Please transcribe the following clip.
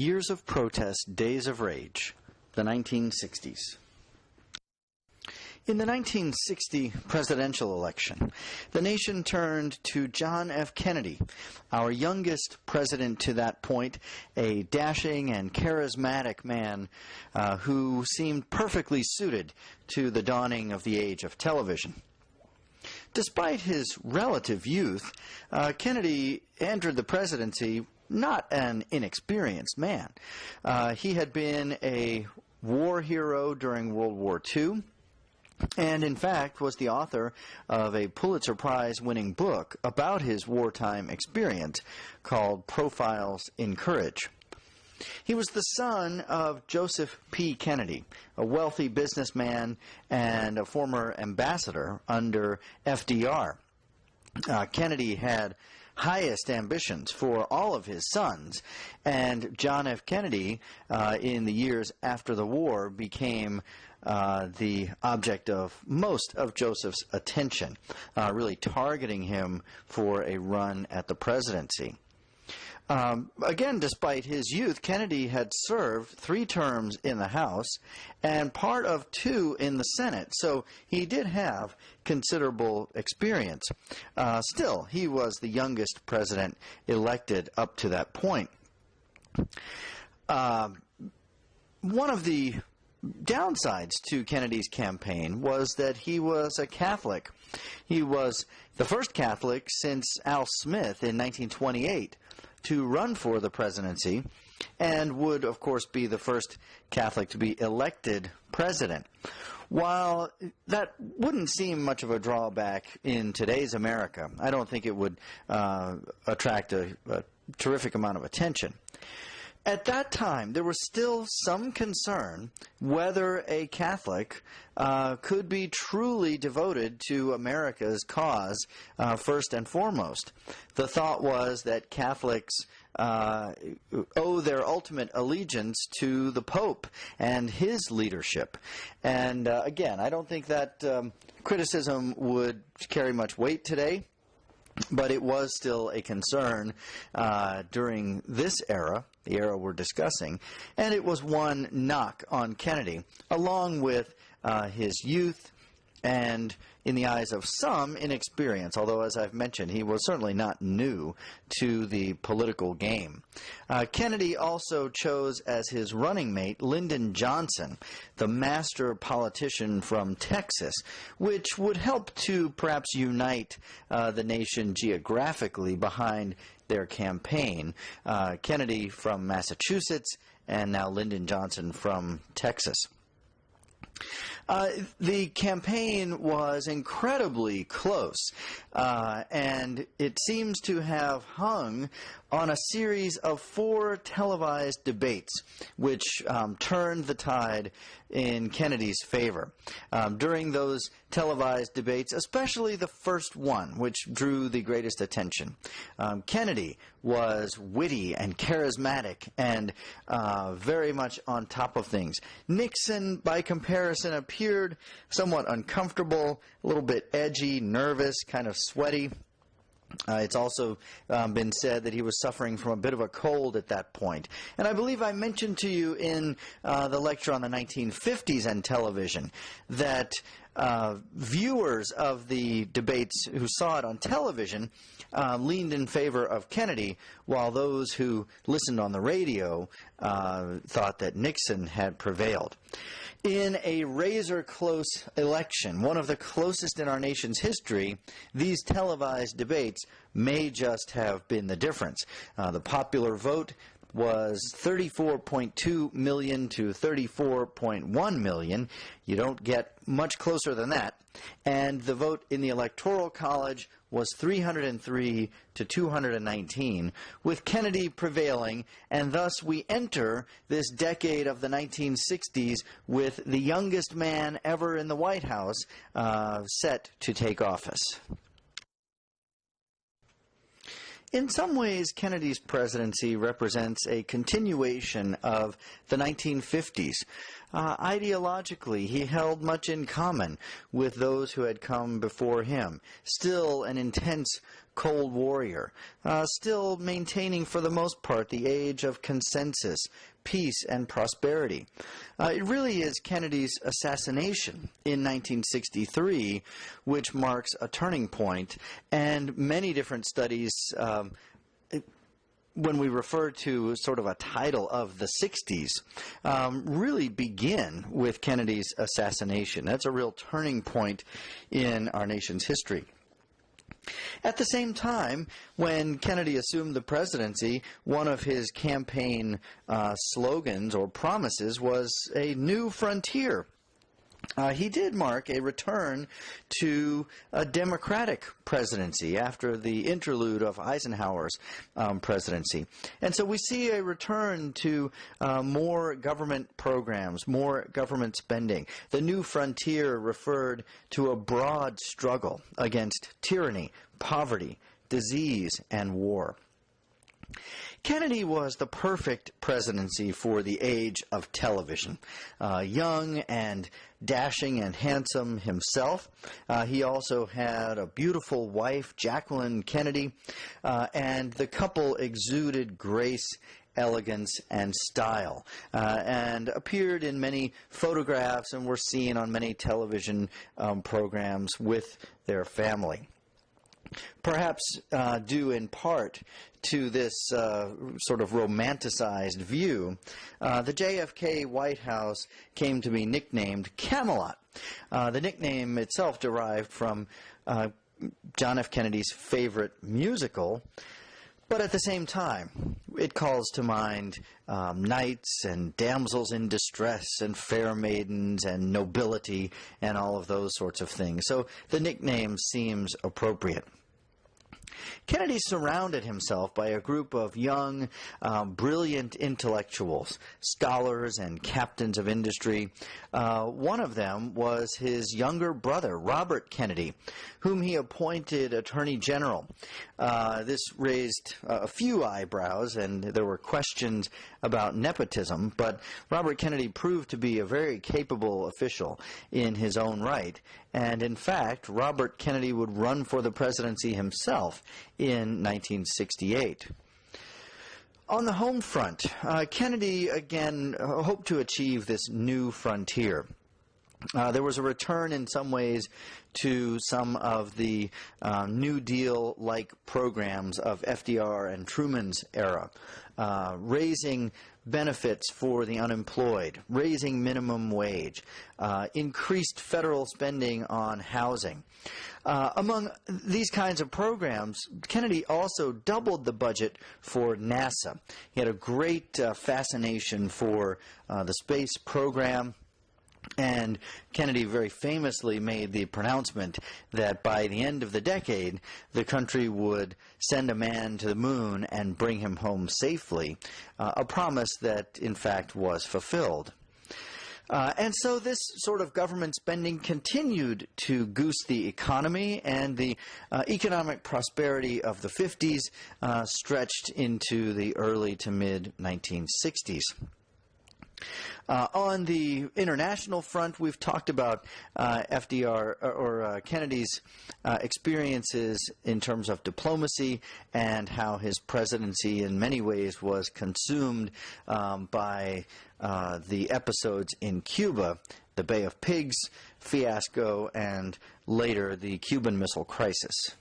Years of Protest, Days of Rage, the 1960s. In the 1960 presidential election, the nation turned to John F. Kennedy, our youngest president to that point, a dashing and charismatic man who seemed perfectly suited to the dawning of the age of television. Despite his relative youth, Kennedy entered the presidency not an inexperienced man. He had been a war hero during World War II, and in fact was the author of a Pulitzer Prize-winning book about his wartime experience called Profiles in Courage. He was the son of Joseph P. Kennedy, a wealthy businessman and a former ambassador under FDR. Kennedy had highest ambitions for all of his sons, and John F. Kennedy, in the years after the war, became the object of most of Joseph's attention, really targeting him for a run at the presidency. Again, despite his youth, Kennedy had served 3 terms in the House and part of 2 in the Senate, so he did have considerable experience. Still, he was the youngest president elected up to that point. One of the downsides to Kennedy's campaign was that he was a Catholic. He was the first Catholic since Al Smith in 1928 to run for the presidency, and would, of course, be the first Catholic to be elected president. While that wouldn't seem much of a drawback in today's America, I don't think it would attract a terrific amount of attention. At that time, there was still some concern whether a Catholic could be truly devoted to America's cause first and foremost. The thought was that Catholics owe their ultimate allegiance to the Pope and his leadership. And again, I don't think that criticism would carry much weight today, but it was still a concern during this era, the era we're discussing, and it was one knock on Kennedy, along with his youth and, in the eyes of some, inexperience, although, as I've mentioned, he was certainly not new to the political game. Kennedy also chose as his running mate Lyndon Johnson, the master politician from Texas, which would help to perhaps unite the nation geographically behind their campaign. Kennedy from Massachusetts, and now Lyndon Johnson from Texas. The campaign was incredibly close, and it seems to have hung on a series of 4 televised debates, which turned the tide in Kennedy's favor. During those televised debates, especially the first one, which drew the greatest attention, Kennedy was witty and charismatic and very much on top of things. Nixon, by comparison, appeared somewhat uncomfortable, a little bit edgy, nervous, kind of sweaty. It's also been said that he was suffering from a bit of a cold at that point. And I believe I mentioned to you in the lecture on the 1950s and television that viewers of the debates who saw it on television leaned in favor of Kennedy, while those who listened on the radio thought that Nixon had prevailed. In a razor-close election, one of the closest in our nation's history, these televised debates may just have been the difference. The popular vote was 34.2 million to 34.1 million. You don't get much closer than that. And the vote in the Electoral College was 303 to 219, with Kennedy prevailing, and thus we enter this decade of the 1960s with the youngest man ever in the White House set to take office. In some ways, Kennedy's presidency represents a continuation of the 1950s. Ideologically, he held much in common with those who had come before him. Still an intense Cold Warrior, still maintaining for the most part the age of consensus, peace, and prosperity. It really is Kennedy's assassination in 1963 which marks a turning point, and many different studies when we refer to sort of a title of the 60s, really begin with Kennedy's assassination. That's a real turning point in our nation's history. At the same time, when Kennedy assumed the presidency, one of his campaign slogans or promises was a new frontier. He did mark a return to a Democratic presidency after the interlude of Eisenhower's presidency. And so we see a return to more government programs, more government spending. The new frontier referred to a broad struggle against tyranny, poverty, disease, and war. Kennedy was the perfect presidency for the age of television. Young and dashing and handsome himself. He also had a beautiful wife, Jacqueline Kennedy, and the couple exuded grace, elegance, and style, and appeared in many photographs and were seen on many television programs with their family. Perhaps due in part to this sort of romanticized view, the JFK White House came to be nicknamed Camelot. The nickname itself derived from John F. Kennedy's favorite musical, but at the same time, it calls to mind knights and damsels in distress and fair maidens and nobility and all of those sorts of things. So the nickname seems appropriate. Kennedy surrounded himself by a group of young, brilliant intellectuals, scholars, and captains of industry. One of them was his younger brother, Robert Kennedy, whom he appointed Attorney General. This raised a few eyebrows, and there were questions about nepotism, but Robert Kennedy proved to be a very capable official in his own right. And in fact, Robert Kennedy would run for the presidency himself in 1968. On the home front, Kennedy again hoped to achieve this new frontier. There was a return in some ways to some of the New Deal-like programs of FDR and Truman's era, raising benefits for the unemployed, raising minimum wage, increased federal spending on housing. Among these kinds of programs, Kennedy also doubled the budget for NASA. He had a great fascination for the space program, and Kennedy very famously made the pronouncement that by the end of the decade, the country would send a man to the moon and bring him home safely, a promise that, in fact, was fulfilled. And so this sort of government spending continued to goose the economy, and the economic prosperity of the 50s stretched into the early to mid-1960s. On the international front, we've talked about Kennedy's experiences in terms of diplomacy and how his presidency in many ways was consumed by the episodes in Cuba, the Bay of Pigs fiasco, and later the Cuban Missile Crisis.